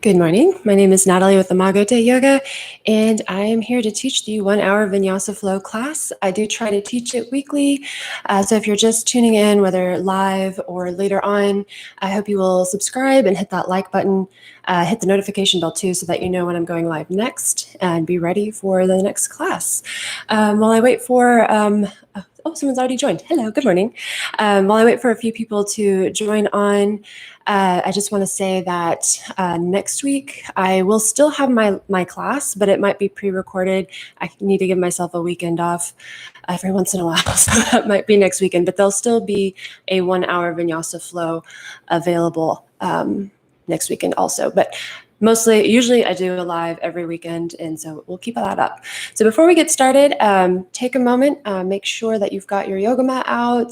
Good morning. My name is Natalie with Imago Day Yoga, and I am here to teach the 1-hour vinyasa flow class. I do try to teach it weekly, so if you're just tuning in, whether live or later on, I hope you will subscribe and hit that like button, hit the notification bell too, so that you know when I'm going live next, and be ready for the next class. While I wait for someone's already joined. Hello, good morning. While I wait for a few people to join on, I just want to say that next week I will still have my class, but it might be pre-recorded. I need to give myself a weekend off every once in a while, so that might be next weekend. But there'll still be a 1-hour vinyasa flow available next weekend also. But usually I do a live every weekend, and so we'll keep that up. So before we get started, take a moment, make sure that you've got your yoga mat out,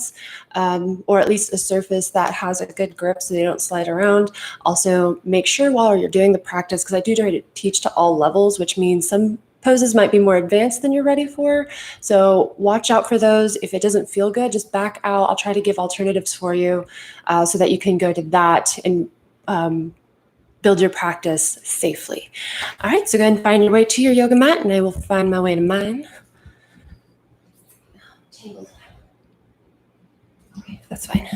or at least a surface that has a good grip so they don't slide around. Also, make sure while you're doing the practice, because I do try to teach to all levels, which means some poses might be more advanced than you're ready for. So watch out for those. If it doesn't feel good, just back out. I'll try to give alternatives for you so that you can go to that and build your practice safely. All right, so go ahead and find your way to your yoga mat, and I will find my way to mine. Tangled. Okay, that's fine.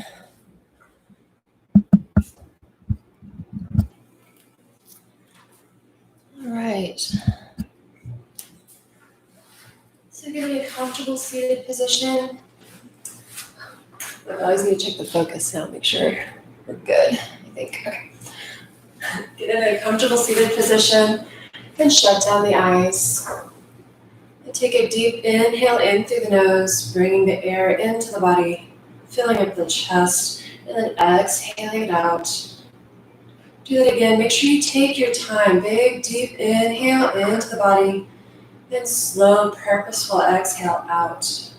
All right. So get in a comfortable seated position. I always need to check the focus now, make sure we're good, I think. Okay. Get in a comfortable seated position and shut down the eyes. And take a deep inhale in through the nose, bringing the air into the body, filling up the chest, and then exhaling it out. Do that again. Make sure you take your time. Big, deep inhale into the body, then slow, purposeful exhale out.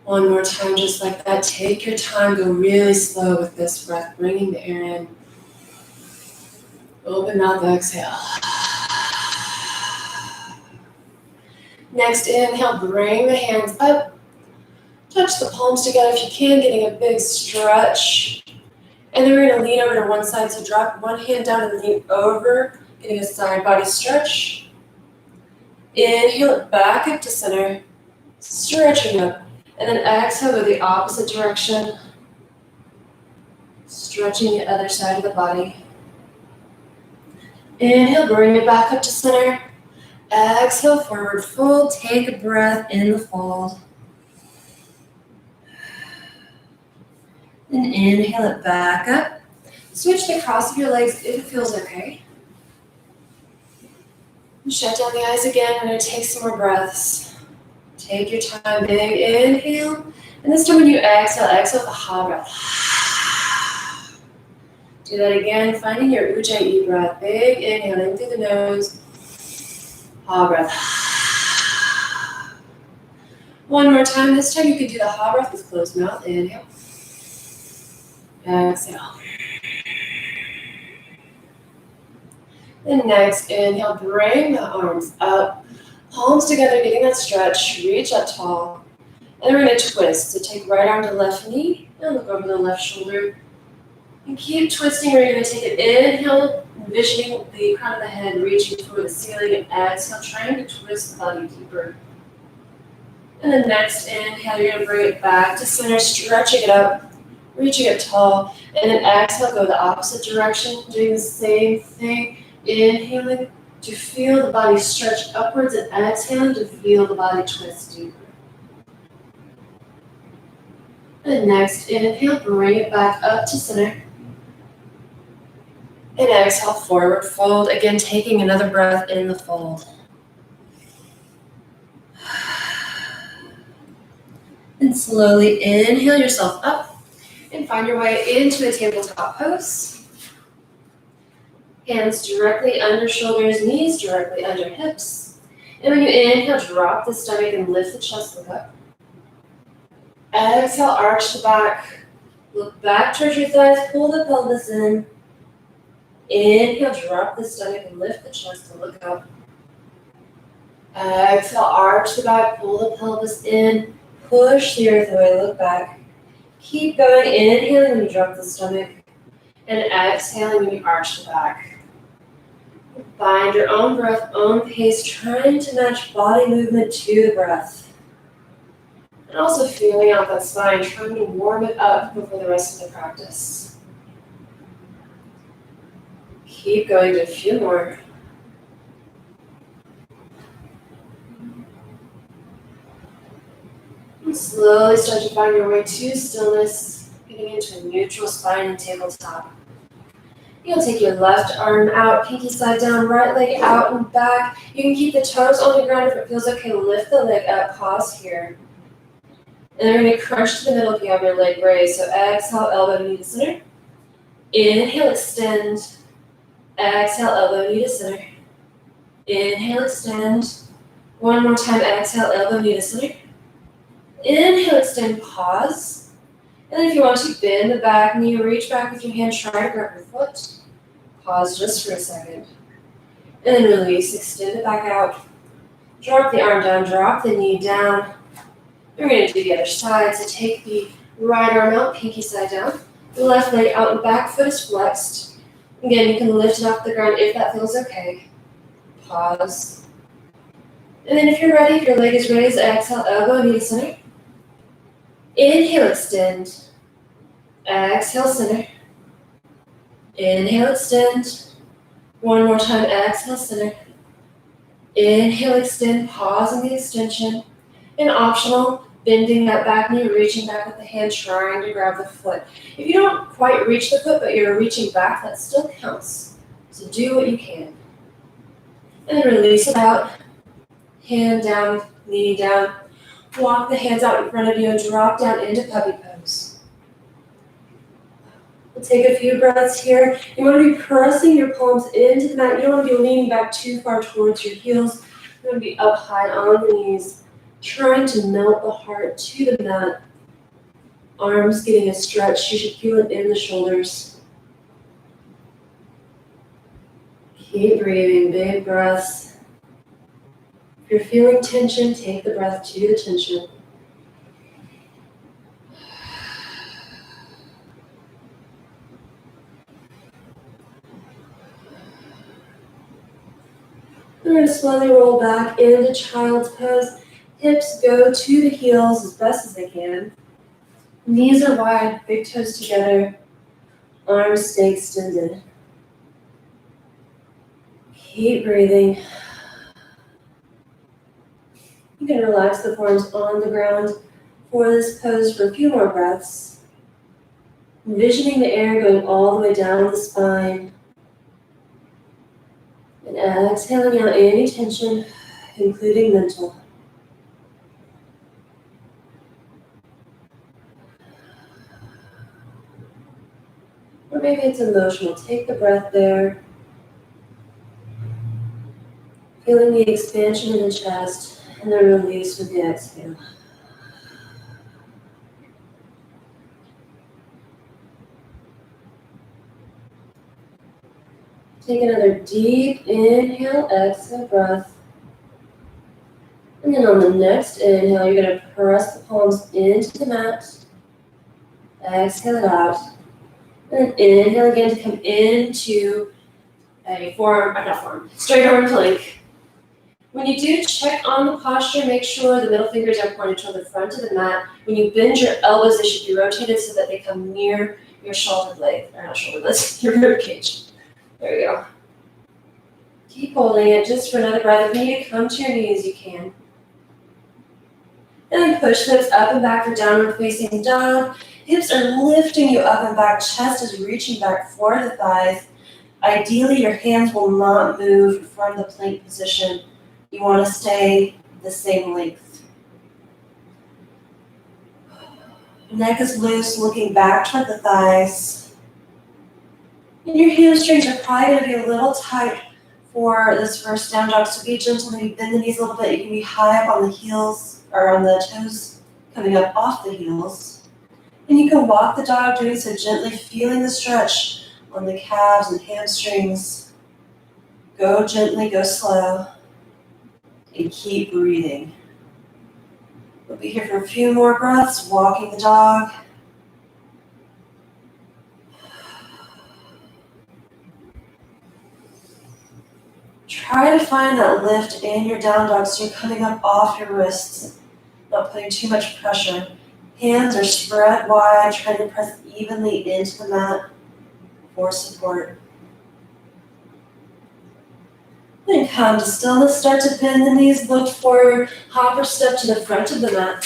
One more time, just like that. Take your time. Go really slow with this breath, bringing the air in. Open mouth, exhale. Next, inhale, bring the hands up. Touch the palms together if you can, getting a big stretch. And then we're going to lean over to one side, so drop one hand down and lean over, getting a side body stretch. Inhale it back up to center, stretching up. And then exhale, go the opposite direction, stretching the other side of the body. Inhale, bring it back up to center. Exhale, forward fold. Take a breath in the fold. And inhale it back up. Switch the cross of your legs if it feels okay. And shut down the eyes again. We're going to take some more breaths. Take your time, big inhale. And this time when you exhale with a ha breath. Do that again, finding your ujjayi breath. Big inhale in through the nose. Ha breath. One more time. This time you can do the ha breath with closed mouth. Inhale. Exhale. And next, inhale, bring the arms up. Palms together, getting that stretch. Reach up tall. And we're going to twist. So take right arm to left knee and look over the left shoulder. And keep twisting. We're going to take an inhale, envisioning the crown of the head reaching toward the ceiling, and exhale, trying to twist the body deeper. And then next inhale, you're going to bring it back to center, stretching it up, reaching it tall. And then exhale, go the opposite direction, doing the same thing. Inhaling to feel the body stretch upwards, and exhaling to feel the body twist deeper. And next inhale, bring it back up to center. And exhale, forward fold. Again, taking another breath in the fold. And slowly inhale yourself up and find your way into a tabletop pose. Hands directly under shoulders, knees directly under hips. And when you inhale, drop the stomach and lift the chest, look up. Exhale, arch the back. Look back towards your thighs, pull the pelvis in. Inhale, drop the stomach and lift the chest and look up. Exhale, arch the back, pull the pelvis in. Push the earth away, look back. Keep going, inhaling when you drop the stomach. And exhaling when you arch the back. Find your own breath, own pace, trying to match body movement to the breath. And also feeling out that spine, trying to warm it up before the rest of the practice. Keep going to a few more. And slowly start to find your way to stillness, getting into a neutral spine and tabletop. You'll take your left arm out, pinky side down, right leg out and back. You can keep the toes on the ground if it feels okay. Lift the leg up, pause here. And then we're going to crunch to the middle if you have your leg raised. So exhale, elbow, knee to center. Inhale, extend. Exhale, elbow, knee to center. Inhale, extend. One more time, exhale, elbow, knee to center. Inhale, extend, pause. And then if you want to bend the back knee, reach back with your hand, try to grab your foot. Pause just for a second. And then release, extend it back out. Drop the arm down, drop the knee down. We're going to do the other side. So take the right arm out, pinky side down. The left leg out and back, foot is flexed. Again, you can lift it off the ground if that feels okay. Pause. And then if you're ready, if your leg is raised, exhale, elbow, knee to center. Inhale, extend. Exhale, center. Inhale, extend. One more time, exhale, center. Inhale, extend, pause in the extension. And optional, bending that back knee, reaching back with the hand, trying to grab the foot. If you don't quite reach the foot, but you're reaching back, that still counts. So do what you can. And then release it out. Hand down, knee down. Walk the hands out in front of you and drop down into puppy pose. We'll take a few breaths here. You want to be pressing your palms into the mat. You don't want to be leaning back too far towards your heels. You want to be up high on the knees, trying to melt the heart to the mat. Arms getting a stretch. You should feel it in the shoulders. Keep breathing, big breaths. If you're feeling tension, take the breath to the tension. We're going to slowly roll back into child's pose. Hips go to the heels as best as they can. Knees are wide, big toes together. Arms stay extended. Keep breathing. You can relax the forearms on the ground for this pose for a few more breaths. Envisioning the air going all the way down the spine. And exhaling out any tension, including mental. Or maybe it's emotional. Take the breath there. Feeling the expansion in the chest and then release with the exhale. Take another deep inhale, exhale breath. And then on the next inhale, you're going to press the palms into the mat. Exhale it out. And then inhale again to come into a straight arm plank. When you do, check on the posture. Make sure the middle fingers are pointed toward the front of the mat. When you bend your elbows, they should be rotated so that they come near your shoulder blade, or not shoulder blades, your rib cage. There we go. Keep holding it just for another breath. If you need to come to your knees, you can. And then push hips up and back for downward facing dog. Hips are lifting you up and back. Chest is reaching back for the thighs. Ideally, your hands will not move from the plank position. You want to stay the same length. Neck is loose, looking back toward the thighs. And your hamstrings are probably going to be a little tight for this first down dog, so be gentle. Maybe bend the knees a little bit. You can be high up on the heels, or on the toes, coming up off the heels. And you can walk the dog, doing so gently, feeling the stretch on the calves and hamstrings. Go gently, go slow, and keep breathing. We'll be here for a few more breaths, walking the dog. Try to find that lift in your down dog so you're coming up off your wrists, not putting too much pressure. Hands are spread wide, trying to press evenly into the mat for support. Then come to stillness, start to bend the knees, look forward, hop or step to the front of the mat.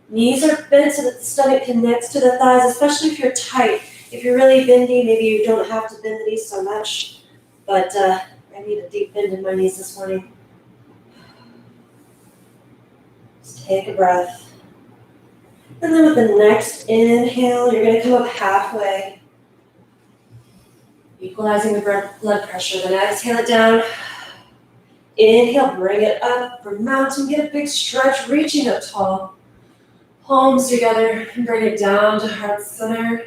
Knees are bent so that the stomach connects to the thighs, especially if you're tight. If you're really bendy, maybe you don't have to bend the knees so much, but I need a deep bend in my knees this morning. Just take a breath. And then with the next inhale, you're going to come up halfway, equalizing the blood pressure. Then exhale it down. Inhale, bring it up for mountain. Get a big stretch, reaching up tall. Palms together and bring it down to heart center.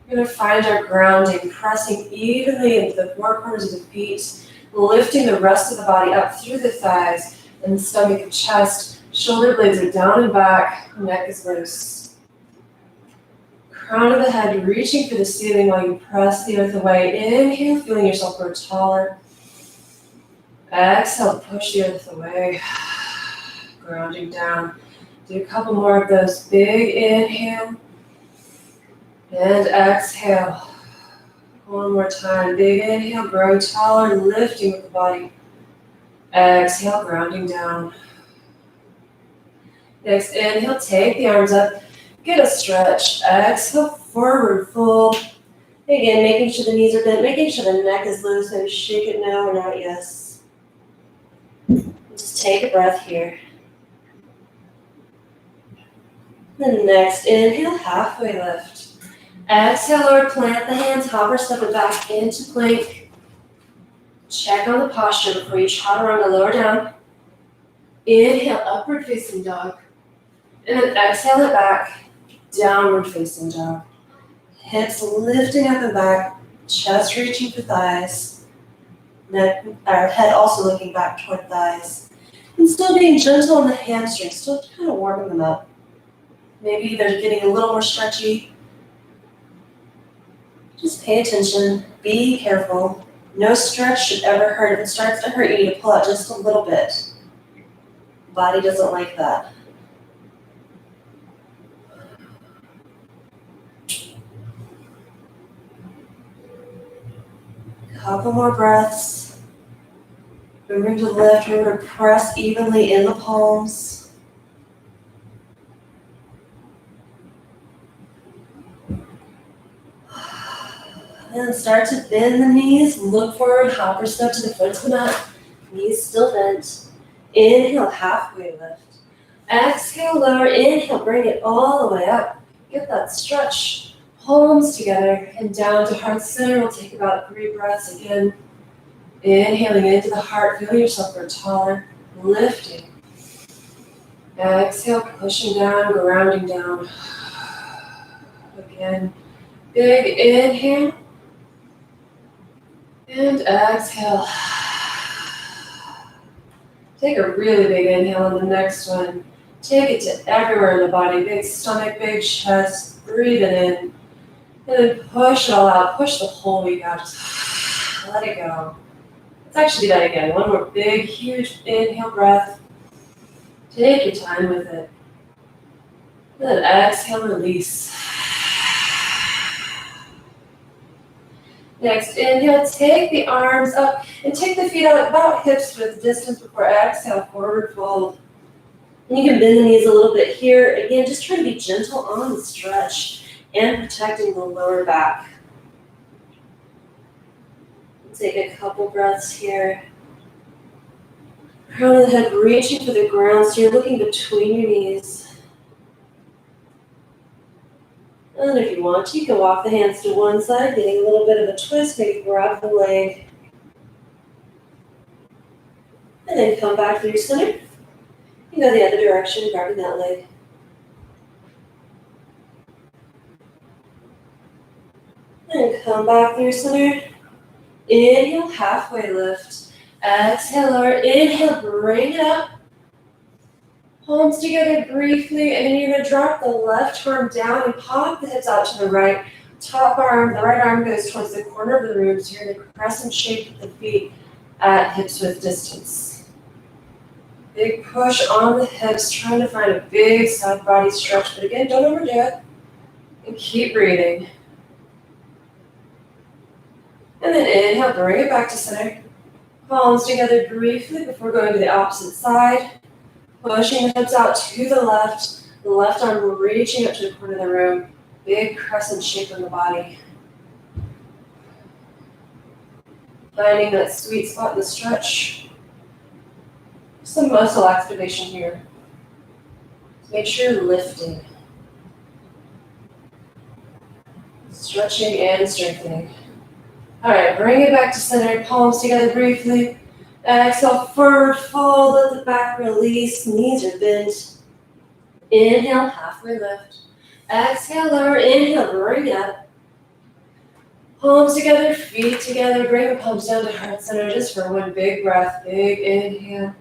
We're going to find our grounding, pressing evenly into the four corners of the feet, lifting the rest of the body up through the thighs and the stomach and chest. Shoulder blades are down and back, neck is loose. Crown of the head reaching for the ceiling while you press the earth away. Inhale, feeling yourself grow taller. Exhale, push the earth away. Grounding down. Do a couple more of those. Big inhale. And exhale. One more time. Big inhale, growing taller, lifting with the body. Exhale, grounding down. Next inhale, take the arms up. Get a stretch. Exhale, forward fold. Again, making sure the knees are bent, making sure the neck is loose. Maybe shake it no or not yes. Just take a breath here. The next inhale, halfway lift. Exhale, lower, plant the hands, hop or step it back into plank. Check on the posture before you chaturanga, lower down. Inhale, upward facing dog. And then exhale it back, downward facing dog. Hips lifting up and back, chest reaching for thighs. Neck, our head also looking back toward thighs. And still being gentle on the hamstrings, still kind of warming them up. Maybe they're getting a little more stretchy. Just pay attention, be careful. No stretch should ever hurt. If it starts to hurt, you need to pull out just a little bit. Body doesn't like that. Couple more breaths. Remember to lift, remember to press evenly in the palms. And start to bend the knees, look forward, hop or step to the front of the mat. Knees still bent. Inhale, halfway lift. Exhale, lower. Inhale, bring it all the way up. Get that stretch. Palms together and down to heart center. We'll take about 3 breaths again. Inhaling into the heart, feeling yourself grow taller. Lifting. Exhale, pushing down, grounding down. Again, big inhale. And exhale. Take a really big inhale on the next one. Take it to everywhere in the body. Big stomach, big chest. Breathe it in. And then push it all out. Push the whole week out. Just let it go. Let's actually do that again. One more big, huge inhale breath. Take your time with it. And then exhale, release. Next, inhale, take the arms up and take the feet out about hips width distance before exhale, forward fold. And you can bend the knees a little bit here. Again, just try to be gentle on the stretch and protecting the lower back. Take a couple breaths here. Crown of the head reaching for the ground, so you're looking between your knees. And if you want to, you can walk the hands to one side, getting a little bit of a twist, maybe grab the leg. And then come back through your center. You go the other direction, grabbing that leg. And come back through your center. Inhale, halfway lift. Exhale, lower. Inhale, bring it up. Palms together briefly, and then you're going to drop the left arm down and pop the hips out to the right. Top arm, the right arm goes towards the corner of the room, so you're in a crescent shape with the feet. at hips width distance. Big push on the hips, trying to find a big side body stretch, but again, don't overdo it. And keep breathing. And then inhale, bring it back to center. Palms together briefly before going to the opposite side. Pushing the hips out to the left arm reaching up to the corner of the room. Big crescent shape in the body. Finding that sweet spot in the stretch. Some muscle activation here. Make sure you're lifting. Stretching and strengthening. All right, bring it back to center, palms together briefly. Exhale, forward fold, let the back release, knees are bent. Inhale, halfway lift. Exhale, lower, inhale, bring it up. Palms together, feet together, bring the palms down to heart center just for one big breath. Big inhale.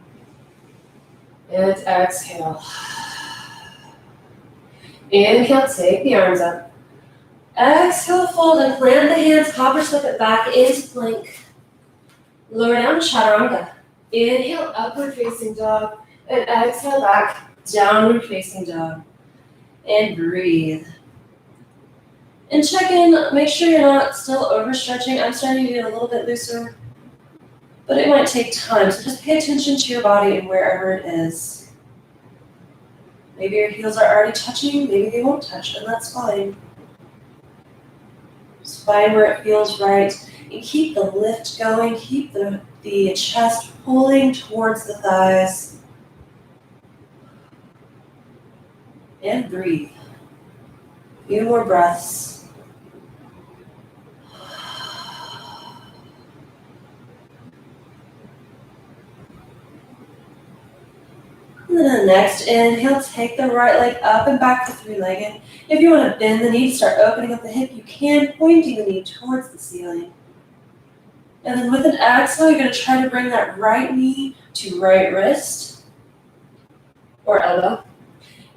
And exhale. Inhale, take the arms up. Exhale, fold and plant the hands, hopper step it back into plank. Lower down, chaturanga. Inhale, upward facing dog. And exhale back, downward facing dog. And breathe. And check in, make sure you're not still overstretching. I'm starting to get a little bit looser, but it might take time. So just pay attention to your body and wherever it is. Maybe your heels are already touching, maybe they won't touch, and that's fine. Just find where it feels right. And keep the lift going, keep the chest pulling towards the thighs. And breathe. A few more breaths. And then the next inhale, take the right leg up and back to three-legged. If you want to bend the knee, start opening up the hip, you can, pointing the knee towards the ceiling. And then with an exhale, you're going to try to bring that right knee to right wrist or elbow.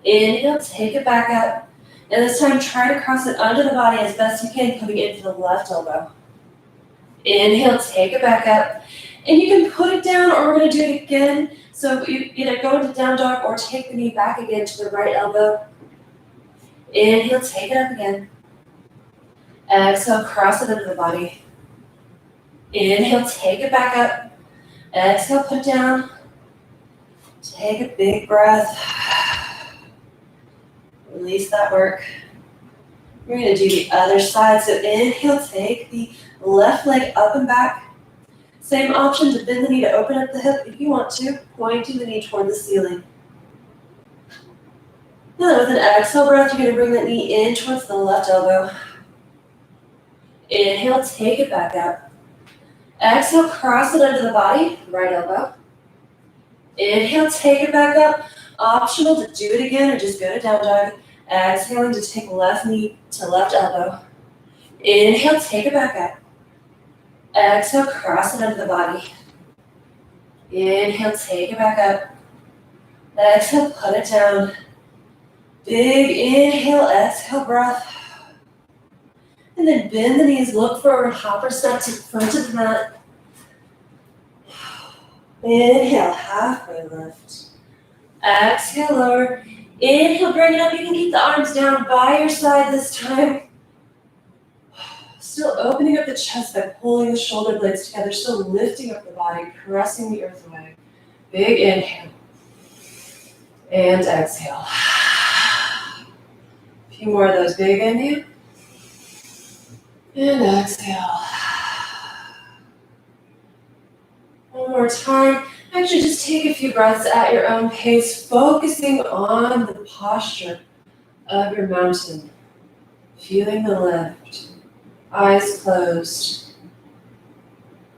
Inhale, take it back up. And this time, try to cross it under the body as best you can, coming into the left elbow. Inhale, take it back up. And you can put it down, or we're going to do it again. So you either go into down dog or take the knee back again to the right elbow. Inhale, take it up again. Exhale, cross it under the body. Inhale, take it back up. Exhale, put it down. Take a big breath. Release that work. We're going to do the other side. So inhale, take the left leg up and back. Same option to bend the knee to open up the hip if you want to, pointing the knee toward the ceiling. Now with an exhale breath, you're going to bring that knee in towards the left elbow. Inhale, take it back up. Exhale, cross it under the body, right elbow. Inhale, take it back up. Optional to do it again or just go to down dog. Exhaling to take left knee to left elbow. Inhale, take it back up. Exhale, cross it under the body. Inhale, take it back up. Exhale, put it down. Big inhale, exhale breath. And then bend the knees, look forward, hopper step to the front of the mat. Inhale, halfway lift. Exhale, lower. Inhale, bring it up. You can keep the arms down by your side this time. Still opening up the chest by pulling the shoulder blades together, still lifting up the body, pressing the earth away. Big inhale. And exhale. A few more of those. Big inhale. And exhale. One more time. Actually, just take a few breaths at your own pace, focusing on the posture of your mountain. Feeling the lift. Eyes closed.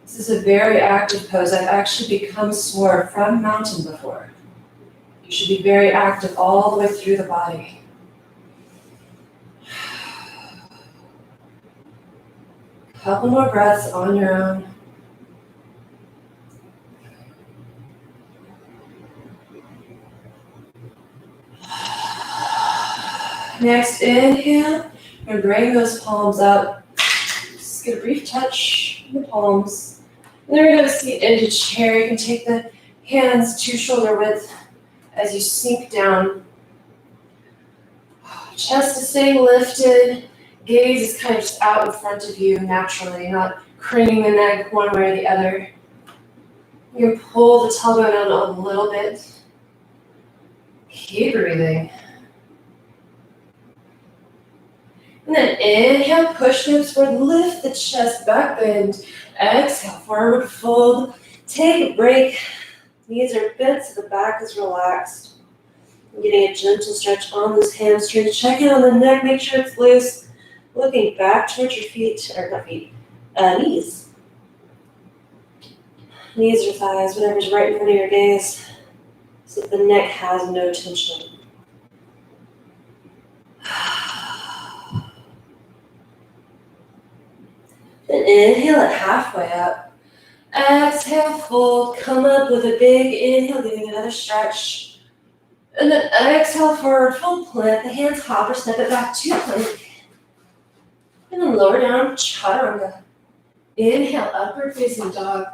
This is a very active pose. I've actually become sore from mountain before. You should be very active all the way through the body. Couple more breaths on your own. Next, inhale, and bring those palms up. Just get a brief touch in the palms. And then we're going to seat into chair. You can take the hands to shoulder width as you sink down. Chest is staying lifted. Gaze is kind of just out in front of you naturally, not craning the neck one way or the other. You can pull the tailbone down a little bit. Keep breathing. And then inhale, push hips forward, lift the chest, back bend. Exhale, forward fold. Take a break. Knees are bent so the back is relaxed. I'm getting a gentle stretch on those hamstrings. Check in on the neck, make sure it's loose. Looking back towards your feet, or not feet, knees. Knees or thighs, whatever's right in front of your gaze, so that the neck has no tension. Then inhale it halfway up. Exhale, fold, come up with a big inhale, giving another stretch. And then exhale, forward fold, plant the hands, hop or step it back to plank. And then lower down, chaturanga. Inhale, upward facing dog.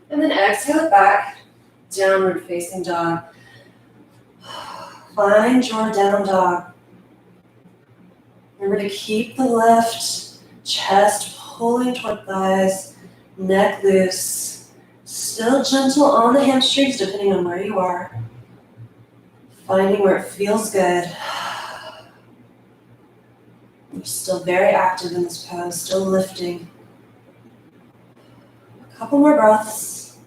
And then exhale it back, downward facing dog. Find your down dog. Remember to keep the left chest pulling toward thighs, neck loose. Still gentle on the hamstrings depending on where you are. Finding where it feels good. You're still very active in this pose, still lifting. A couple more breaths.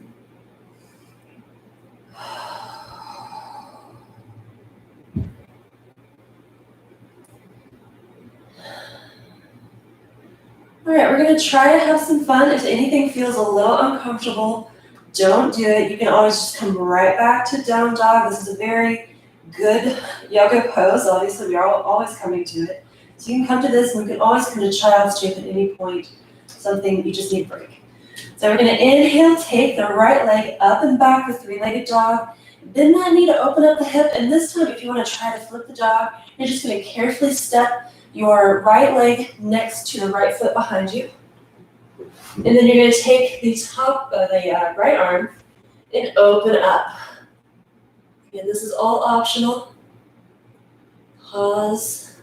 All right, we're gonna try to have some fun. If anything feels a little uncomfortable, don't do it. You can always just come right back to down dog. This is a very good yoga pose. Obviously, we are always coming to it. So you can come to this, and you can always come to child's shape at any point. Something you just need a break. So we're gonna inhale, take the right leg up and back with three-legged dog. Bend that knee to open up the hip, and this time if you wanna try to flip the dog, you're just gonna carefully step your right leg next to the right foot behind you. And then you're gonna take the top of the right arm and open up. Again, this is all optional. Pause.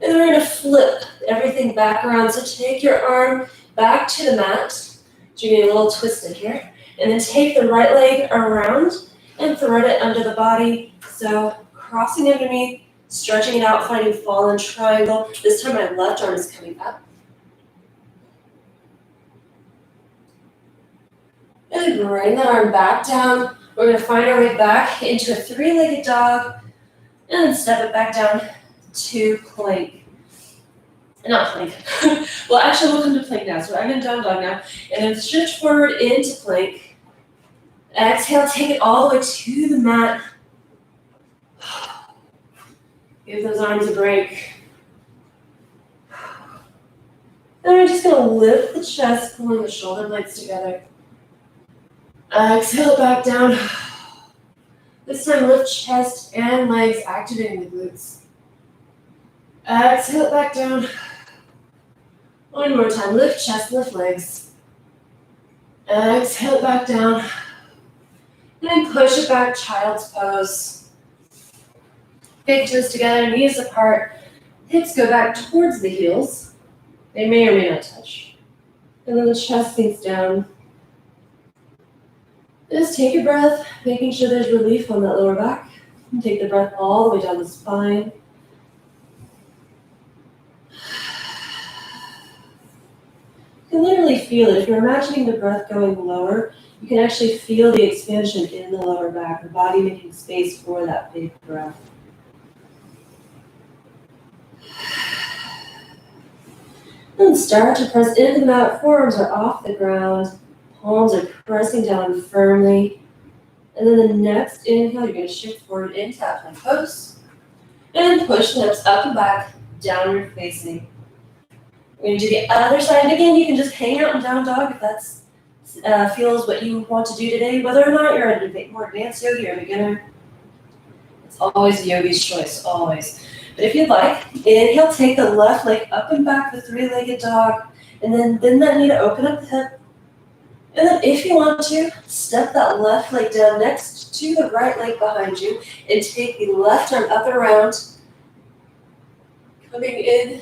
And we're gonna flip everything back around. So take your arm back to the mat. So you're getting a little twisted here. And then take the right leg around and thread it under the body. So crossing underneath, stretching it out, finding fallen triangle. This time my left arm is coming up. And then bring that arm back down. We're gonna find our way back into a three-legged dog. And then step it back down to plank. Not plank. Well, actually, we'll come to plank now. So I'm in down dog now. And then shift forward into plank. Exhale, take it all the way to the mat. Give those arms a break. And we're just going to lift the chest, pulling the shoulder blades together. Exhale back down. This time, lift chest and legs, activating the glutes. Exhale it back down. One more time. Lift chest, lift legs. Exhale it back down. And then push it back, child's pose. Big toes together, knees apart. Hips go back towards the heels. They may or may not touch. And then the chest sinks down. Just take a breath, making sure there's relief on that lower back. And take the breath all the way down the spine. You can literally feel it. If you're imagining the breath going lower, you can actually feel the expansion in the lower back, the body making space for that big breath. And start to press into the mat. Forearms are off the ground. Palms are pressing down firmly. And then the next inhale, you're going to shift forward into that plank pose. And push the hips up and back, downward facing. We're going to do the other side. And again, you can just hang out in down dog if that's feels what you want to do today. Whether or not you're a more advanced yogi or a beginner, it's always the yogi's choice, always. But if you'd like, inhale, take the left leg up and back, the three-legged dog, and then bend that knee to open up the hip. And then if you want to, step that left leg down next to the right leg behind you and take the left arm up and around, coming in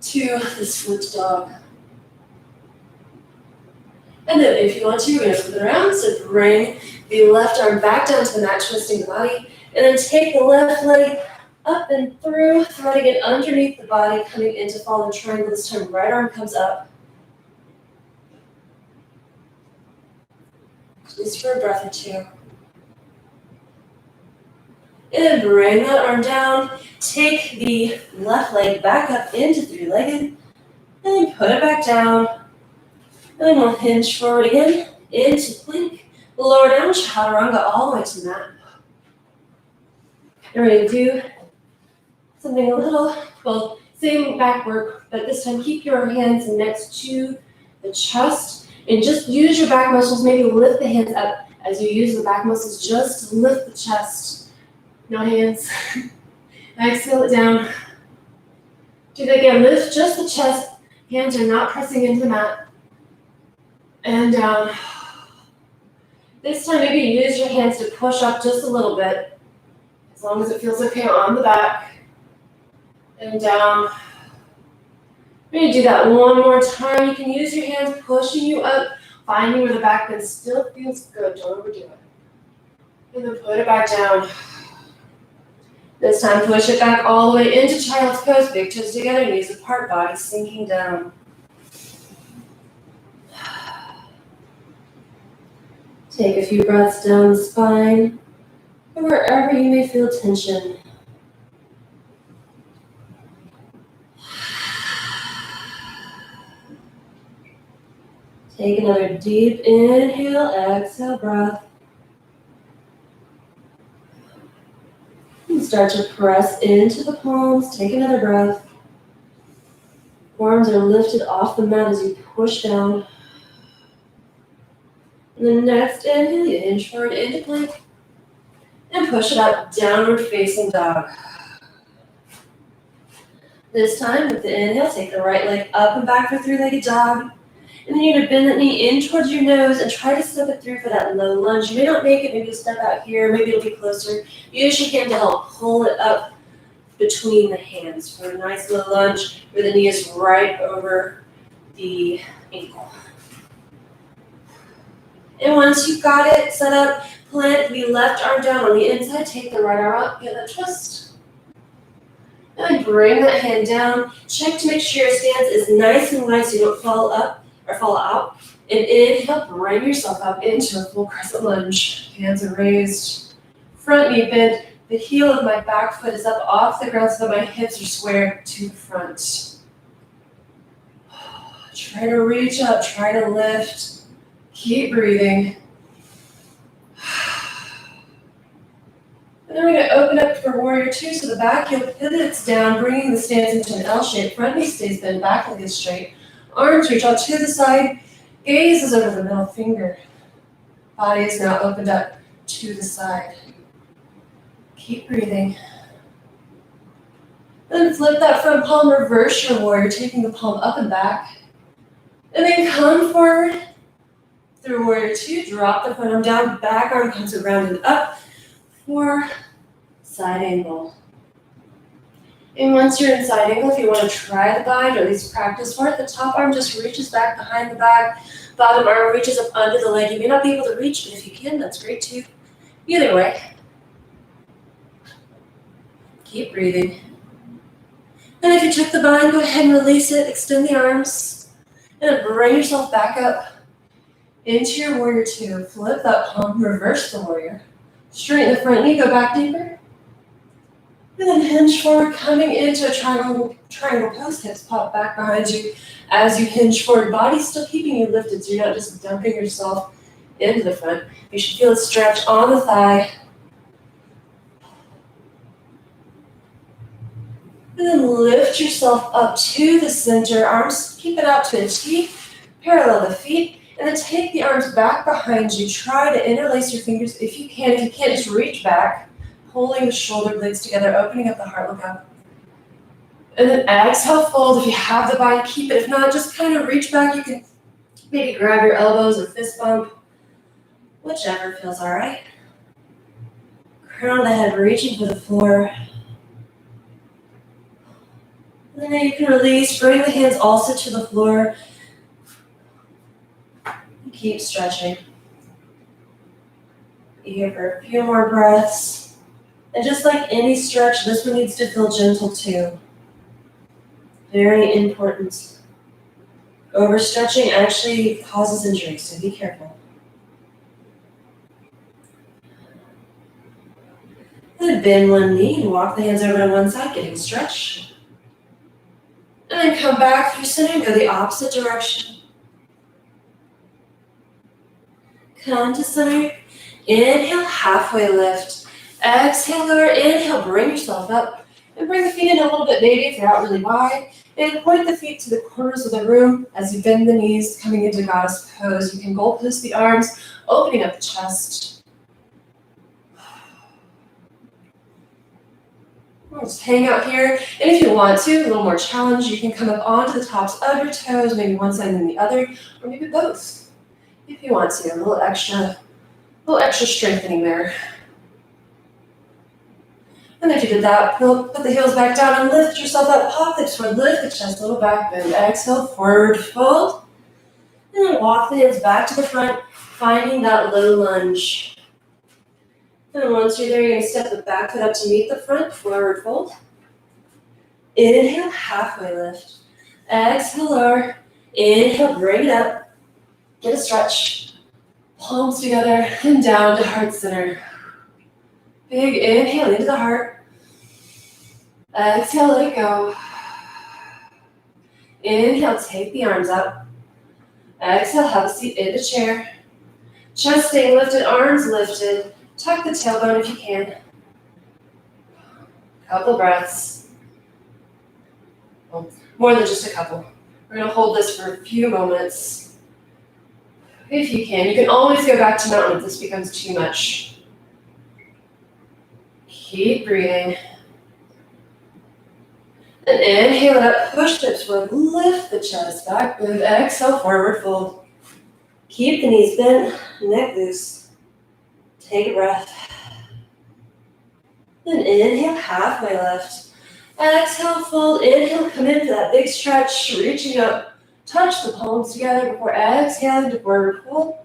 to this flipped dog. And then if you want to, you're going to flip it around, so bring the left arm back down to the mat, twisting the body, and then take the left leg up and through, threading it underneath the body, coming into fallen triangle. This time, right arm comes up. Just for a breath or two. And then bring that arm down, take the left leg back up into three-legged, and then put it back down. And then we'll hinge forward again, into plank, lower down, chaturanga all the way to the mat. And we're going to do something a little, well, same back work, but this time keep your hands next to the chest and just use your back muscles, maybe lift the hands up as you use the back muscles, just lift the chest. No hands. Exhale it down. Do that again, lift just the chest, hands are not pressing into the mat. And down. This time, maybe use your hands to push up just a little bit, as long as it feels okay on the back. And down. We're going to do that one more time. You can use your hands pushing you up, finding where the back bend still feels good. Don't overdo it. And then put it back down. This time, push it back all the way into child's pose. Big toes together, knees apart, body sinking down. Take a few breaths down the spine, or wherever you may feel tension. Take another deep inhale, exhale breath. And start to press into the palms. Take another breath. Arms are lifted off the mat as you push down. And the next inhale, you hinge forward into plank. And push it up, downward facing dog. This time, with the inhale, take the right leg up and back for three-legged dog. And then you're going to bend that knee in towards your nose and try to step it through for that low lunge. You may not make it, maybe you'll step out here, maybe it'll be closer. Use your hand to help pull it up between the hands for a nice low lunge where the knee is right over the ankle. And once you've got it set up, plant the left arm down on the inside, take the right arm up, get that twist. And bring that hand down. Check to make sure your stance is nice and wide so you don't fall up or fall out. And inhale, bring yourself up into a full crescent lunge. Hands are raised. Front knee bent. The heel of my back foot is up off the ground so that my hips are square to the front. Try to reach up, try to lift. Keep breathing. And then we're going to open up for warrior two. So the back heel pivots down, bringing the stance into an L shape. Front knee stays bent, back leg is straight. Arms reach out to the side. Gaze is over the middle finger. Body is now opened up to the side. Keep breathing. Then flip that front palm, reverse your warrior, taking the palm up and back. And then come forward. Through warrior two, drop the front arm down, back arm comes around and up for side angle. And once you're in side angle, if you want to try the bind or at least practice for it, the top arm just reaches back behind the back, bottom arm reaches up under the leg. You may not be able to reach, but if you can, that's great too. Either way. Keep breathing. And if you took the bind, go ahead and release it, extend the arms, and then bring yourself back up into your warrior two. Flip that palm, reverse the warrior. Straighten the front knee, go back deeper. And then hinge forward, coming into a triangle pose. Hips pop back behind you as you hinge forward. Body still keeping you lifted, so you're not just dumping yourself into the front. You should feel a stretch on the thigh. And then lift yourself up to the center. Arms, keep it out to a T. Parallel the feet. And then take the arms back behind you. Try to interlace your fingers if you can. If you can't, just reach back, pulling the shoulder blades together, opening up the heart, look up. And then exhale, fold. If you have the bind, keep it. If not, just kind of reach back. You can Maybe grab your elbows or fist bump, whichever feels all right. Crown of the head reaching for the floor. And then you can release, bring the hands also to the floor. And keep stretching. Be here for a few more breaths. And just like any stretch, this one needs to feel gentle too. Very important. Overstretching actually causes injury, so be careful. Then bend one knee and walk the hands over to one side, getting a stretch. And then come back through center and go the opposite direction. Come to center. Inhale, halfway lift. Exhale, lower. Inhale, bring yourself up. And bring the feet in a little bit, maybe if they're out really wide. And point the feet to the corners of the room as you bend the knees, coming into goddess pose. You can goal post the arms, opening up the chest. Just hang out here, and if you want to, a little more challenge, you can come up onto the tops of your toes, maybe one side and then the other, or maybe both, if you want to. A little extra strengthening there. And if you did that, put the heels back down and lift yourself up, pop the forward, lift the chest, little back bend, exhale, forward fold, and then walk the hands back to the front, finding that low lunge. And once you're there, you're going to step the back foot up to meet the front, forward fold. Inhale, halfway lift. Exhale, lower. Inhale, bring it up. Get a stretch. Palms together and down to heart center. Big inhale into the heart. Exhale, let it go. Inhale, take the arms up. Exhale, have a seat in a chair. Chest staying lifted, arms lifted. Tuck the tailbone if you can. Couple breaths. Well, more than just a couple. We're going to hold this for a few moments. If you can. You can always go back to mountain if this becomes too much. Keep breathing. And inhale it up, push hips forward, lift the chest back, move, exhale, forward fold. Keep the knees bent, neck loose. Take a breath. Then inhale, halfway lift. Exhale, fold. Inhale, come in for that big stretch, reaching up. Touch the palms together before exhaling to forward fold.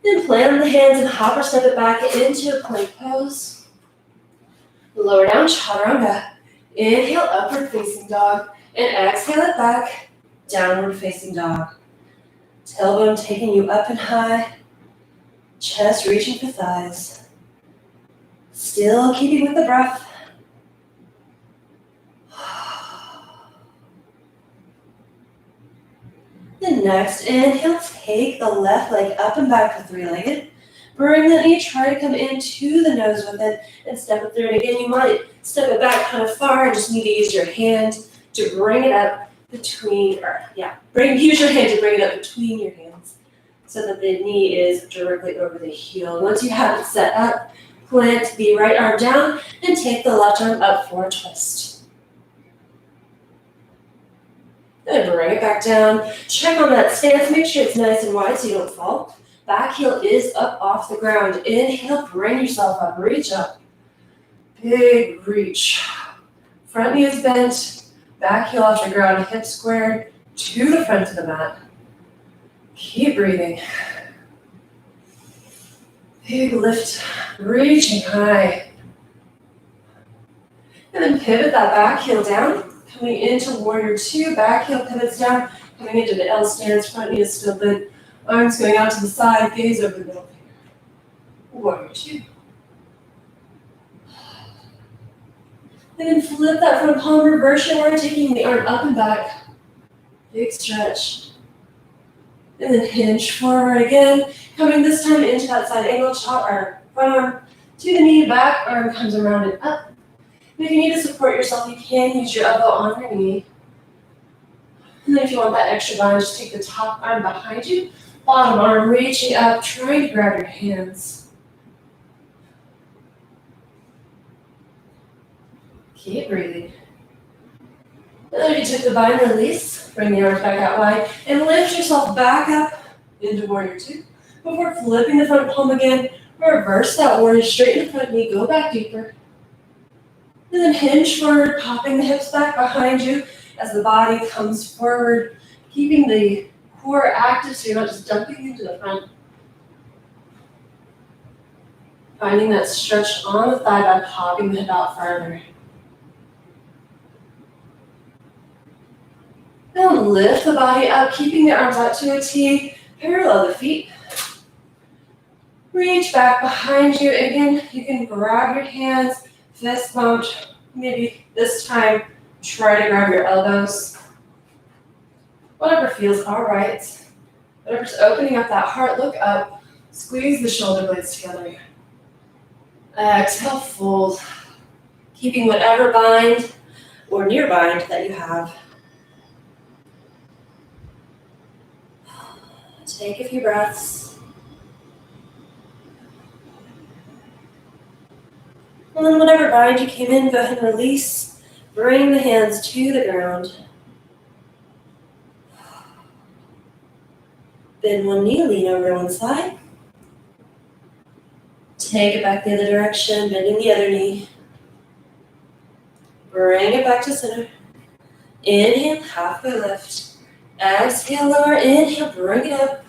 Then plant the hands and hop or step it back into a plank pose. Lower down, chaturanga. Inhale, upward facing dog. And exhale it back, downward facing dog. Tailbone taking you up and high. Chest reaching for thighs. Still keeping with the breath. Then next, inhale, take the left leg up and back for three-legged. Bring the knee, try to come into the nose with it and step it through. And again, you might step it back kind of far and just need to use your hand to bring it up between, use your hand to bring it up between your hands, so that the knee is directly over the heel. Once you have it set up, plant the right arm down and take the left arm up for a twist. Then bring it back down. Check on that stance. Make sure it's nice and wide so you don't fall. Back heel is up off the ground. Inhale, bring yourself up. Reach up. Big reach. Front knee is bent. Back heel off the ground. Hips squared to the front of the mat. Keep breathing. Big lift, reaching high. And then pivot that back heel down, coming into warrior two, back heel pivots down, coming into the L stance, front knee is still bent, arms going out to the side, gaze over the middle finger. Warrior two. And then flip that front palm, reverse your arm, taking the arm up and back. Big stretch. And then hinge forward again, coming this time into that side angle, chop our front arm to the knee, back arm comes around and up. And if you need to support yourself, you can use your elbow on your knee. And then if you want that extra balance, just take the top arm behind you, bottom arm reaching up, trying to grab your hands. Keep breathing. And then if you took the bind release, bring the arms back out wide and lift yourself back up into warrior two. Before flipping the front palm again, reverse that warrior, straighten the front knee, go back deeper. And then hinge forward, popping the hips back behind you as the body comes forward, keeping the core active so you're not just dumping into the front. Finding that stretch on the thigh by popping the hip out further. Then lift the body up, keeping the arms out to a T, parallel the feet. Reach back behind you. Again, you can grab your hands, fist bumped. Maybe this time, try to grab your elbows. Whatever feels all right. Whatever's opening up that heart, look up. Squeeze the shoulder blades together. Exhale, fold. Keeping whatever bind or near bind that you have. Take a few breaths. And then whatever bind you came in, go ahead and release. Bring the hands to the ground. Bend one knee, lean over one side. Take it back the other direction, bending the other knee. Bring it back to center. Inhale, halfway lift. Exhale, lower. Inhale, bring it up.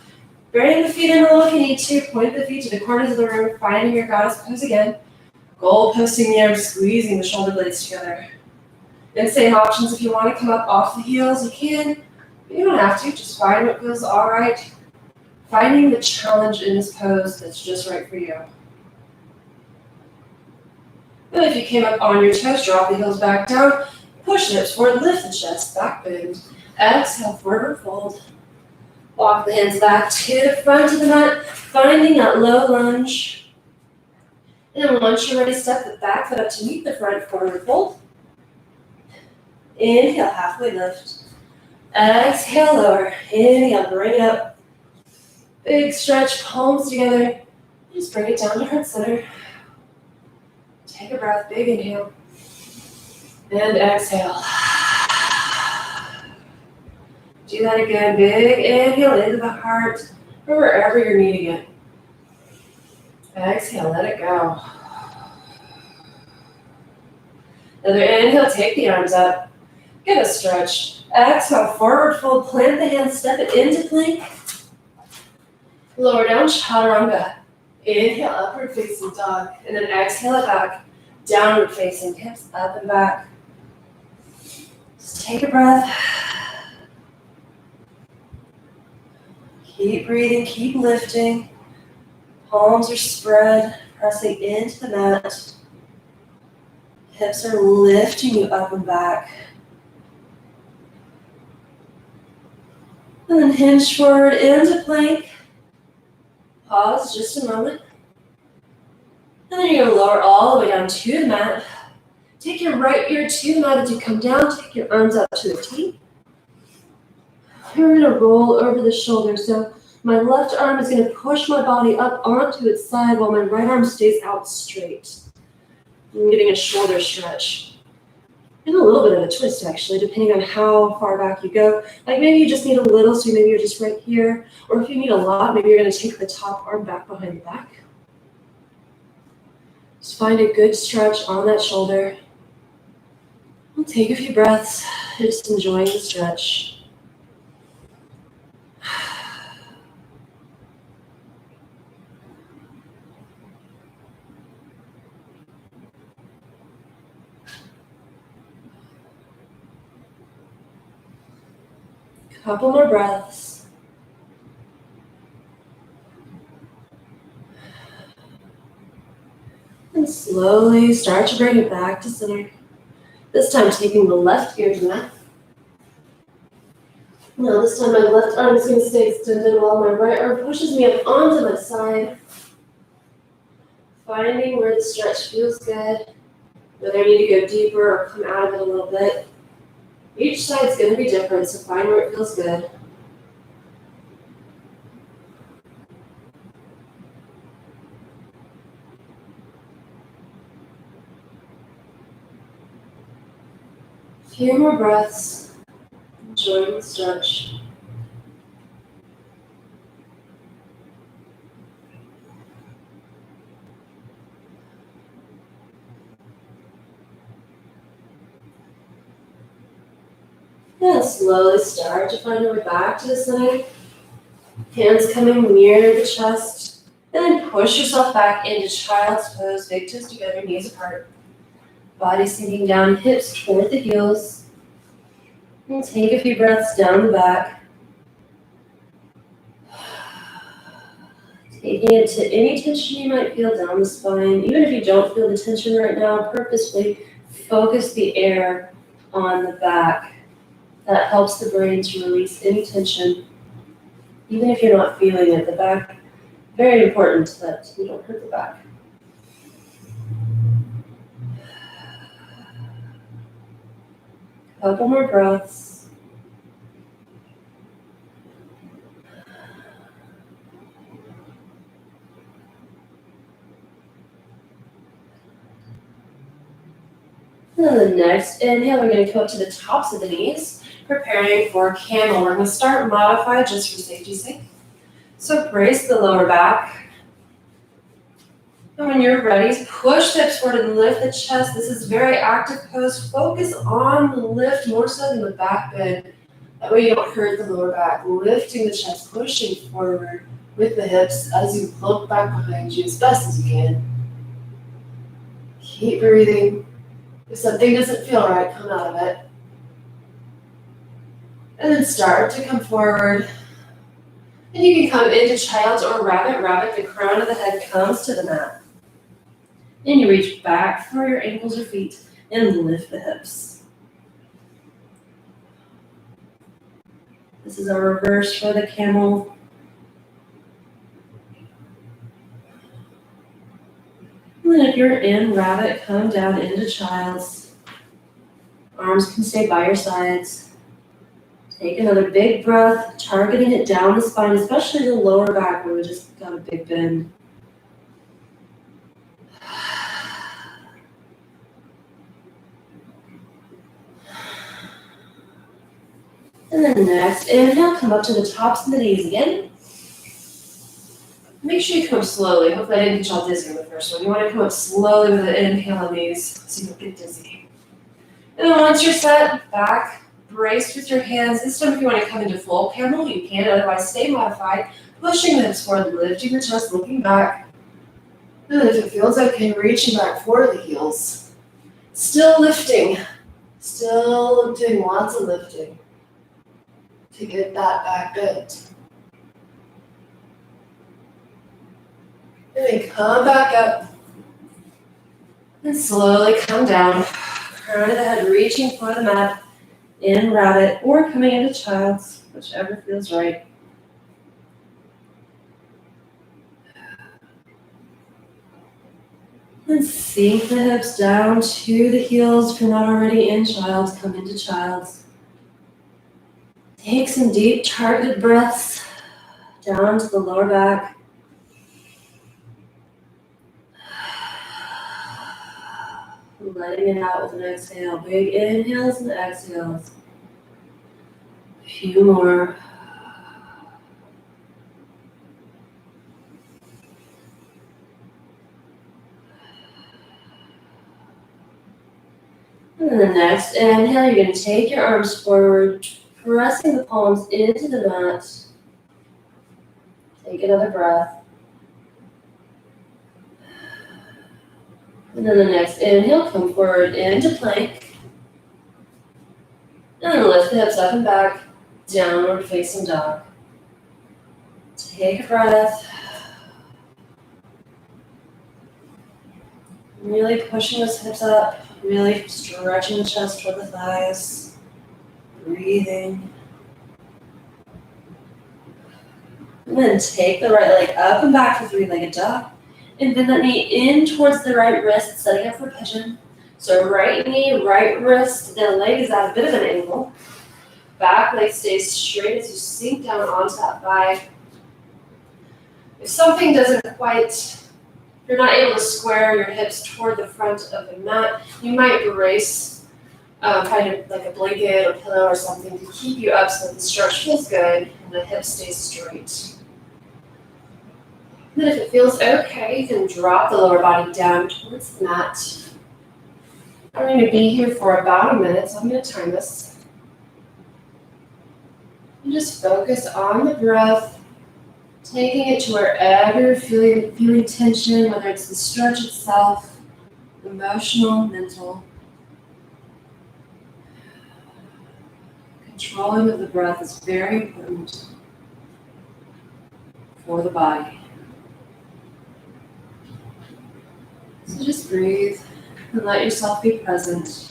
Bring the feet in a little if you need to. Point the feet to the corners of the room. Finding your goddess pose again. Goal posting the arms, squeezing the shoulder blades together. And same options if you want to come up off the heels, you can. But you don't have to. Just find what feels all right. Finding the challenge in this pose that's just right for you. And if you came up on your toes, drop the heels back down. Push the hips forward, lift the chest, back bend. Exhale, forward fold. Walk the hands back to the front of the mat, finding that low lunge. And once you're ready, step the back foot up to meet the front, forward fold. Inhale, halfway lift. Exhale, lower. Inhale, bring it up. Big stretch, palms together. Just bring it down to heart center. Take a breath, big inhale. And exhale. Do that again, big inhale into the heart, or wherever you're needing it. Exhale, let it go. Another inhale, take the arms up. Get a stretch. Exhale, forward fold, plant the hands, step it into plank. Lower down, chaturanga. Inhale, upward facing dog. And then exhale it back. Downward facing, hips up and back. Just take a breath. Keep breathing, keep lifting. Palms are spread, pressing into the mat. Hips are lifting you up and back. And then hinge forward into plank. Pause just a moment. And then you're going to lower all the way down to the mat. Take your right ear to the mat as you come down. Take your arms up to a T. You're going to roll over the shoulder. So my left arm is going to push my body up onto its side while my right arm stays out straight. I'm getting a shoulder stretch. And a little bit of a twist, actually, depending on how far back you go. Like maybe you just need a little, so maybe you're just right here. Or if you need a lot, maybe you're going to take the top arm back behind the back. Just find a good stretch on that shoulder. We'll take a few breaths, just enjoying the stretch. Couple more breaths. And slowly start to bring it back to center. This time taking the left ear to the mat. Now this time my left arm is going to stay extended while my right arm pushes me up onto my side. Finding where the stretch feels good. Whether I need to go deeper or come out of it a little bit. Each side's going to be different, so find where it feels good. A few more breaths. Enjoying the stretch. Then slowly start to find your way back to the side. Hands coming near the chest. And then push yourself back into child's pose, big toes together, knees apart. Body sinking down, hips toward the heels. And take a few breaths down the back. Taking it to any tension you might feel down the spine. Even if you don't feel the tension right now, purposefully focus the air on the back. That helps the brain to release any tension. Even if you're not feeling it, the back, very important that you don't hurt the back. A couple more breaths. And then the next inhale, we're going to come up to the tops of the knees, preparing for camel. We're going to start modified just for safety's sake. So brace the lower back. And when you're ready, push the hips forward and lift the chest. This is very active pose. Focus on the lift more so than the back bend. That way you don't hurt the lower back. Lifting the chest, pushing forward with the hips as you look back behind you as best as you can. Keep breathing. If something doesn't feel right, come out of it. And then start to come forward. And you can come into child's or rabbit. Rabbit, the crown of the head comes to the mat. And you reach back for your ankles or feet and lift the hips. This is a reverse for the camel. And then if you're in rabbit, come down into child's. Arms can stay by your sides. Take another big breath, targeting it down the spine, especially the lower back where we just got a big bend. And then next, inhale, come up to the tops of the knees again. Make sure you come up slowly. Hopefully I didn't get y'all dizzy on the first one. You want to come up slowly with an inhale on these so you don't get dizzy. And then once you're set, back, brace with your hands. This time if you want to come into full camel, you can. Otherwise, stay modified. Pushing the hips forward, lifting the chest, looking back. And if it feels okay, reaching back for the heels. Still lifting. Still doing lots of lifting to get that back bent. And then come back up. And slowly come down. Crown of the head reaching for the mat in rabbit or coming into child's, whichever feels right. And sink the hips down to the heels. If you're not already in child's, come into child's. Take some deep targeted breaths down to the lower back. Letting it out with an exhale. Big inhales and exhales. A few more. And then the next inhale, you're going to take your arms forward, pressing the palms into the mat. Take another breath. And then the next inhale, come forward into plank. And then lift the hips up and back, downward facing dog. Take a breath. Really pushing those hips up, really stretching the chest toward the thighs. Breathing. And then take the right leg up and back for three-legged dog. And bend that knee in towards the right wrist, setting up for pigeon. So right knee, right wrist, the leg is at a bit of an angle. Back leg stays straight as you sink down onto that thigh. If something doesn't quite, if you're not able to square your hips toward the front of the mat, you might brace kind of like a blanket or pillow or something to keep you up so that the stretch feels good and the hips stay straight. Then if it feels okay, you can drop the lower body down towards the mat. I'm going to be here for about a minute, so I'm going to time this. Just focus on the breath, taking it to wherever you're feeling tension, whether it's the stretch itself, emotional, mental. Controlling of the breath is very important for the body. So just breathe and let yourself be present.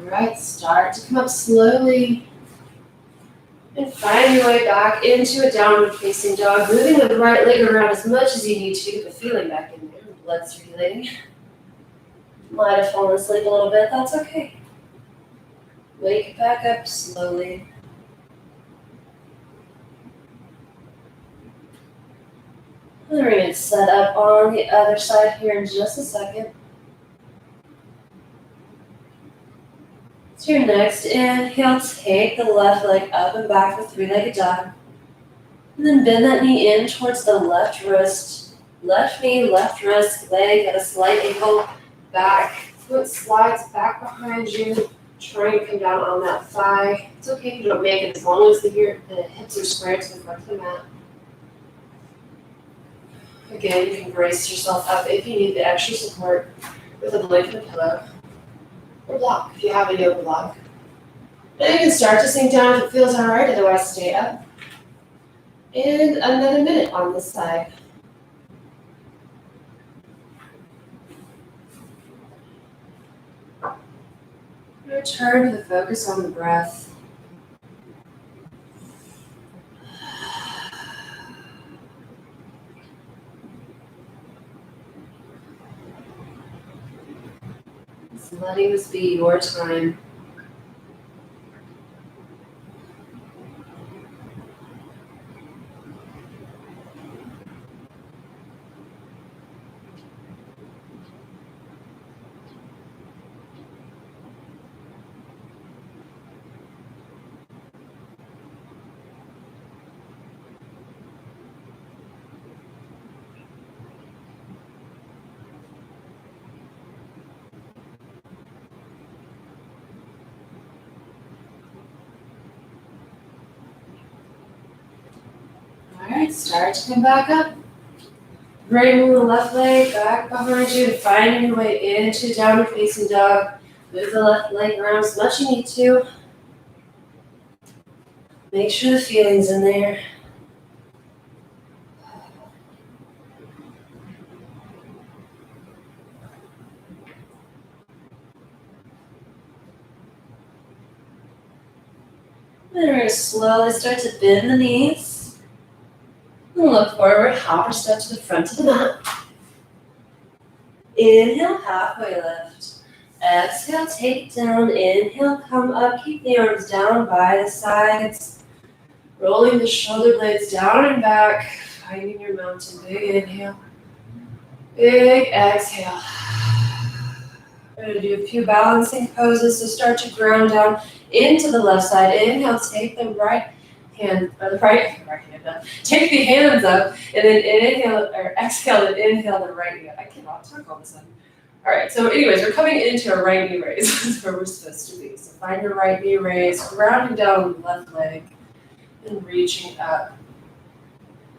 Alright, start to come up slowly and find your way back into a downward facing dog, moving the right leg around as much as you need to get the feeling back in there. Blood circulating. Might have fallen asleep a little bit, that's okay. Wake back up slowly. And we're going to set up on the other side here in just a second. So your next inhale, take the left leg up and back for three-legged dog. And then bend that knee in towards the left wrist. Left knee, left wrist, leg at a slight angle, back. Foot slides back behind you. Try and come down on that thigh. It's okay if you don't make it as long as the hips are squared to the front of the mat. Again, you can brace yourself up if you need the extra support with a blanket or pillow. Or block if you have a yoga block. And you can start to sink down if it feels alright, otherwise stay up. And another minute on this side. Return to the focus on the breath. Just letting this be your time. Alright, start to come back up. Bring the left leg back behind you, finding your way into downward facing dog. Move the left leg around as much as you need to. Make sure the feeling's in there. Then we're going to slowly start to bend the knees. And look forward, hopper step to the front of the mat. Inhale, halfway lift. Exhale, take down. Inhale, come up. Keep the arms down by the sides. Rolling the shoulder blades down and back. Finding your mountain. Big inhale. Big exhale. We're going to do a few balancing poses. So start to ground down into the left side. Inhale, take the right hand, or the right hand up. Take the hands up, and then inhale, or exhale, and inhale the right knee up. I cannot talk all of a sudden. All right, so anyways, we're coming into a right knee raise. That's where we're supposed to be. So find your right knee raise, grounding down the left leg, and reaching up.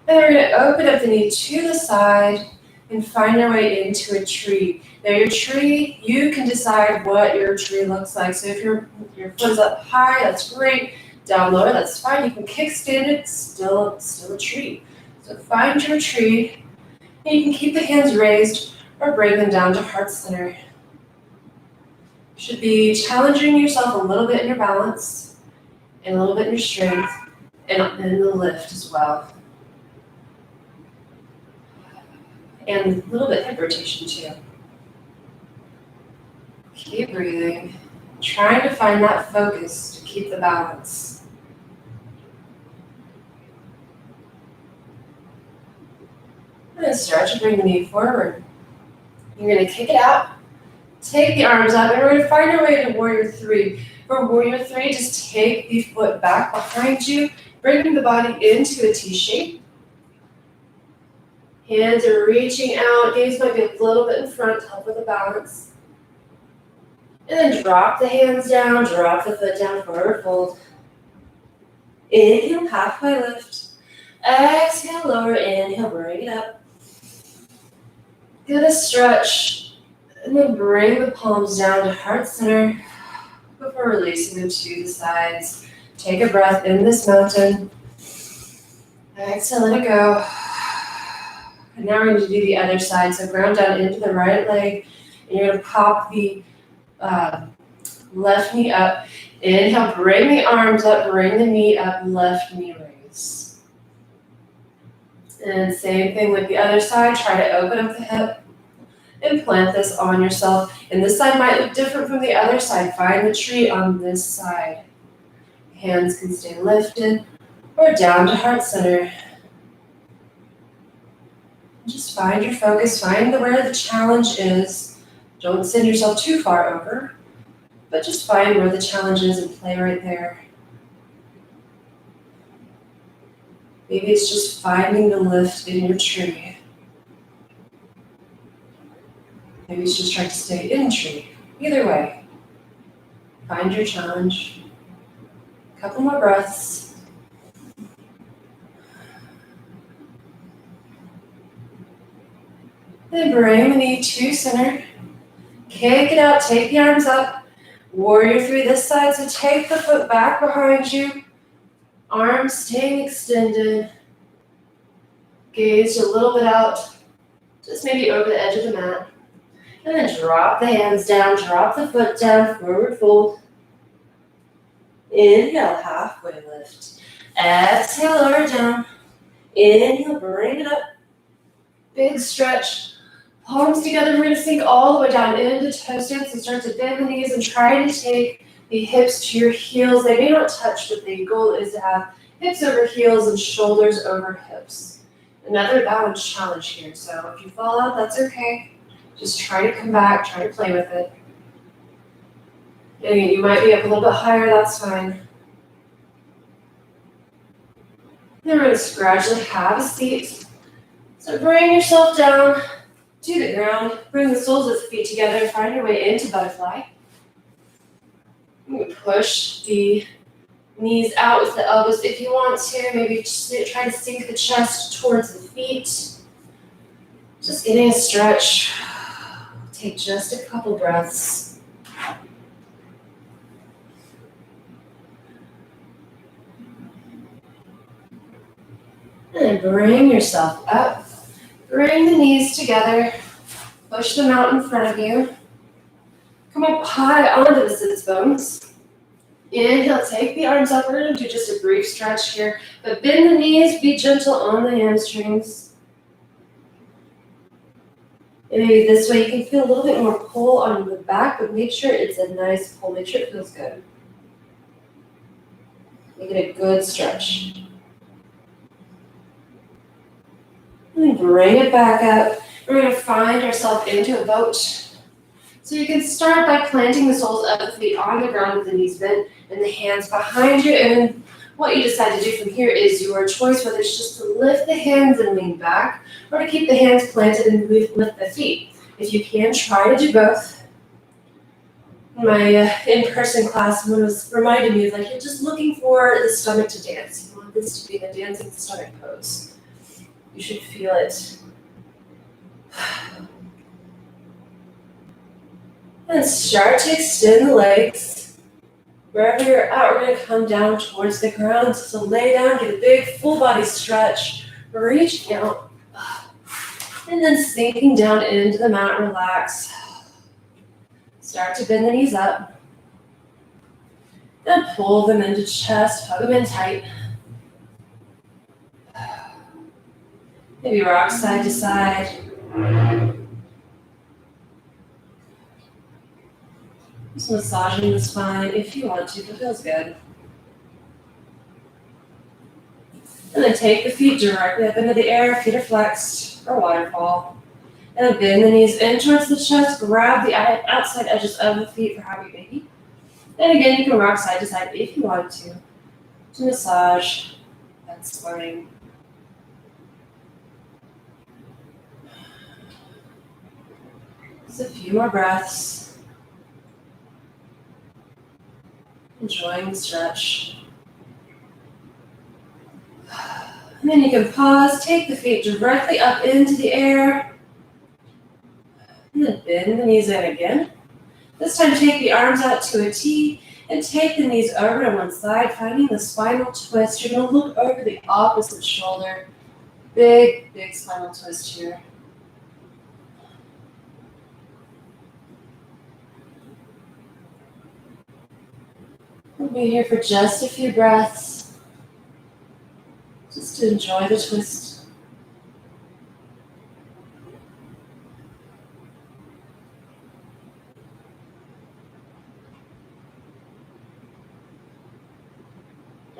And we're going to open up the knee to the side and find our way into a tree. Now your tree, you can decide what your tree looks like. So if your foot's up high, that's great. Down lower, that's fine. You can kickstand it, still a tree. So find your tree, and you can keep the hands raised or bring them down to heart center. You should be challenging yourself a little bit in your balance and a little bit in your strength and in the lift as well. And a little bit hip rotation too. Keep breathing. Trying to find that focus to keep the balance. And then stretch and bring the knee forward. You're going to kick it out. Take the arms up, and we're going to find our way to warrior three. For warrior three, just take the foot back behind you, bringing the body into a T shape. Hands are reaching out, gaze might be a little bit in front to help with the balance. And then drop the hands down, drop the foot down, forward fold. Inhale, halfway lift. Exhale, lower, inhale, bring it up. Good a stretch. And then bring the palms down to heart center before releasing them to the sides. Take a breath in this mountain. Exhale, let it go. And now we're going to do the other side. So ground down into the right leg. And you're going to pop the left knee up. Inhale, bring the arms up, bring the knee up, left knee raise. And same thing with the other side. Try to open up the hip and plant this on yourself. And this side might look different from the other side. Find the tree on this side. Hands can stay lifted or down to heart center. Just find your focus, find where the challenge is. Don't send yourself too far over, but just find where the challenge is and play right there. Maybe it's just finding the lift in your tree. Maybe it's just trying to stay in tree. Either way, find your challenge. A couple more breaths. Then bring the knee to center. Kick it out, take the arms up. Warrior three this side, so take the foot back behind you. Arms staying extended. Gaze a little bit out, just maybe over the edge of the mat. And then drop the hands down, drop the foot down, forward fold. Inhale, halfway lift. Exhale, lower down. Inhale, bring it up. Big stretch. Palms together, we're going to sink all the way down into toe stance and start to bend the knees and try to take the hips to your heels. They may not touch, but the goal is to have hips over heels and shoulders over hips. Another balance challenge here. So if you fall out, that's okay. Just try to come back, try to play with it. And you might be up a little bit higher, that's fine. Then we're going to gradually have a seat. So bring yourself down to the ground. Bring the soles of the feet together. Find your way into butterfly. You push the knees out with the elbows if you want to. Maybe try to sink the chest towards the feet. Just getting a stretch. Take just a couple breaths. And then bring yourself up. Bring the knees together. Push them out in front of you. Come up high onto the sits bones. Inhale, take the arms up. We're going to do just a brief stretch here. But bend the knees, be gentle on the hamstrings. And maybe this way you can feel a little bit more pull on the back, but make sure it's a nice pull. Make sure it feels good. Make it a good stretch. And bring it back up. We're going to find ourselves into a boat. So you can start by planting the soles of the feet on the ground with the knees bent and the hands behind you. And what you decide to do from here is your choice, whether it's just to lift the hands and lean back or to keep the hands planted and lift the feet. If you can, try to do both. In my in-person class, someone was reminding me of you're just looking for the stomach to dance. You want this to be the dancing stomach pose. You should feel it. And start to extend the legs. Wherever you're at, we're going to come down towards the ground. So lay down, get a big full body stretch. Reaching out. And then sinking down into the mat, relax. Start to bend the knees up. And pull them into chest, hug them in tight. Maybe rock side to side. Just massaging the spine if you want to, if it feels good. And then take the feet directly up into the air, feet are flexed, or waterfall. And then bend the knees in towards the chest, grab the outside edges of the feet for happy baby. And again, you can rock side to side if you want to massage that spine. Just a few more breaths. Enjoying the stretch. And then you can pause, take the feet directly up into the air. And then bend the knees in again. This time take the arms out to a T and take the knees over to one side, finding the spinal twist. You're going to look over the opposite shoulder. Big, big spinal twist here. We'll be here for just a few breaths, just to enjoy the twist.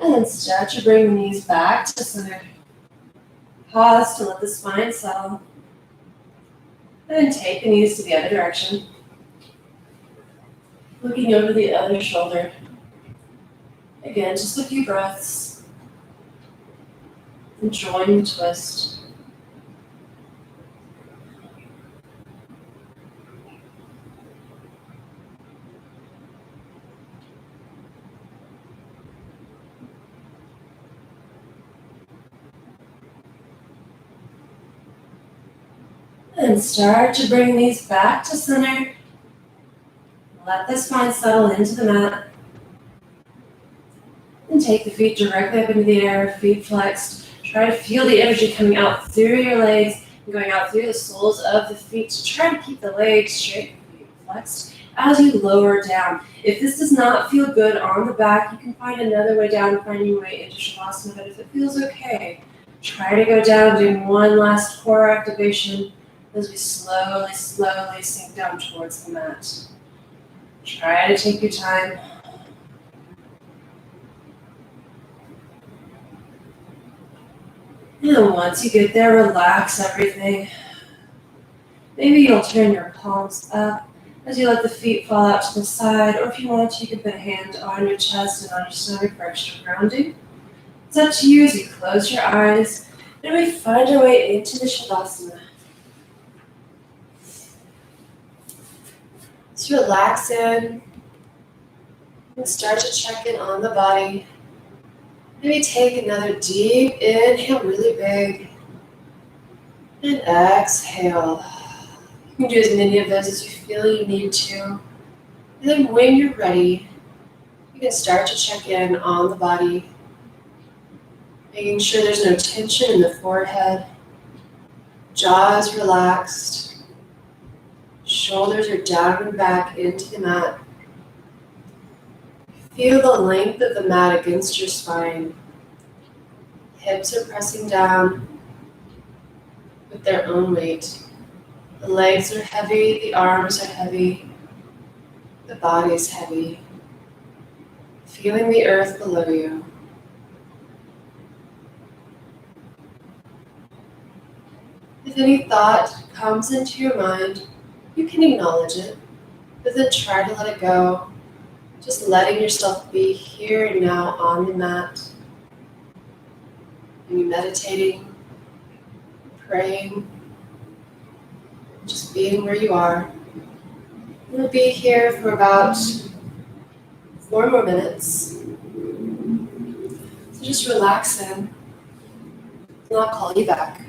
And then start to bring the knees back to center. Pause to let the spine settle. And then take the knees to the other direction. Looking over the other shoulder. Again, just a few breaths. Enjoying the twist. And start to bring these back to center. Let the spine settle into the mat. And take the feet directly up into the air, feet flexed. Try to feel the energy coming out through your legs and going out through the soles of the feet to try to keep the legs straight, feet flexed as you lower down. If this does not feel good on the back, you can find another way down, find your way into Shavasana, but if it feels okay, try to go down, doing one last core activation as we slowly, slowly sink down towards the mat. Try to take your time. And then once you get there, relax everything. Maybe you'll turn your palms up as you let the feet fall out to the side, or if you want to, you can put a hand on your chest and on your stomach for extra grounding. It's up to you as you close your eyes and we find our way into the Shavasana. Just relax in and start to check in on the body. Maybe take another deep inhale, really big, and exhale. You can do as many of those as you feel you need to. And then when you're ready, you can start to check in on the body, making sure there's no tension in the forehead, jaw is relaxed, shoulders are down and back into the mat. Feel the length of the mat against your spine. Hips are pressing down with their own weight. The legs are heavy, the arms are heavy, the body is heavy. Feeling the earth below you. If any thought comes into your mind, you can acknowledge it, but then try to let it go. Just letting yourself be here and now on the mat. And you meditating, praying, just being where you are. We'll be here for about 4 more minutes. So just relax in, and I'll call you back.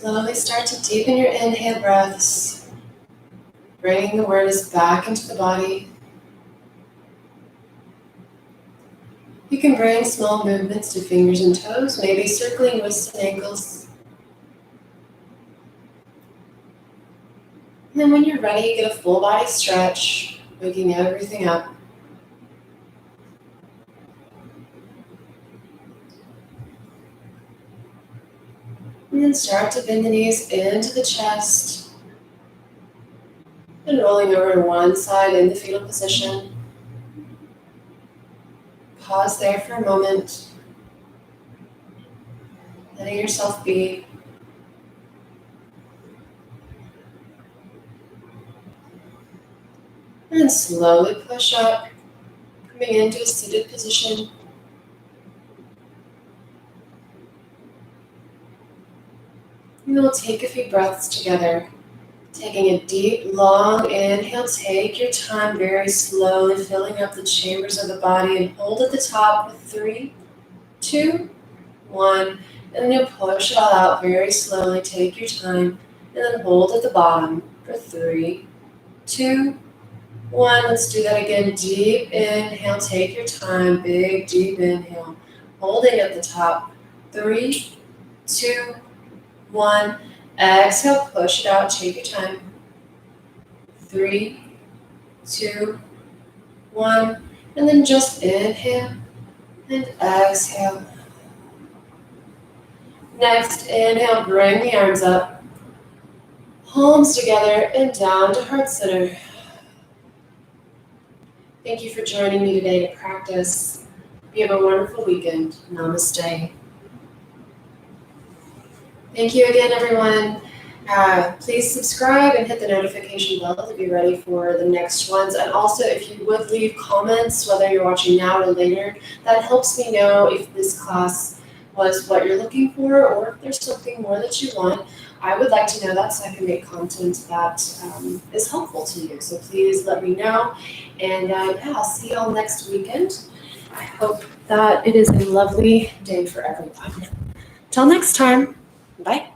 Slowly start to deepen your inhale breaths, bringing awareness back into the body. You can bring small movements to fingers and toes, maybe circling wrists and ankles. And then when you're ready, get a full body stretch, waking everything up. And then start to bend the knees into the chest and rolling over to one side in the fetal position. Pause there for a moment, letting yourself be. And then slowly push up, coming into a seated position. And we'll take a few breaths together. Taking a deep, long inhale, take your time very slowly, filling up the chambers of the body, and hold at the top with 3, 2, 1. And then you'll push it all out very slowly. Take your time, and then hold at the bottom for 3, 2, 1. Let's do that again. Deep inhale, take your time, big deep inhale. Holding at the top, 3, 2, 1. Exhale, push it out, take your time. 3, 2, 1. And then just inhale and exhale. Next, inhale, bring the arms up. Palms together and down to heart center. Thank you for joining me today to practice. You have a wonderful weekend. Namaste. Thank you again, everyone. Please subscribe and hit the notification bell to be ready for the next ones. And also, if you would leave comments, whether you're watching now or later, that helps me know if this class was what you're looking for or if there's something more that you want. I would like to know that so I can make content that is helpful to you. So please let me know. And I'll see y'all next weekend. I hope that it is a lovely day for everyone. Till next time. Bye.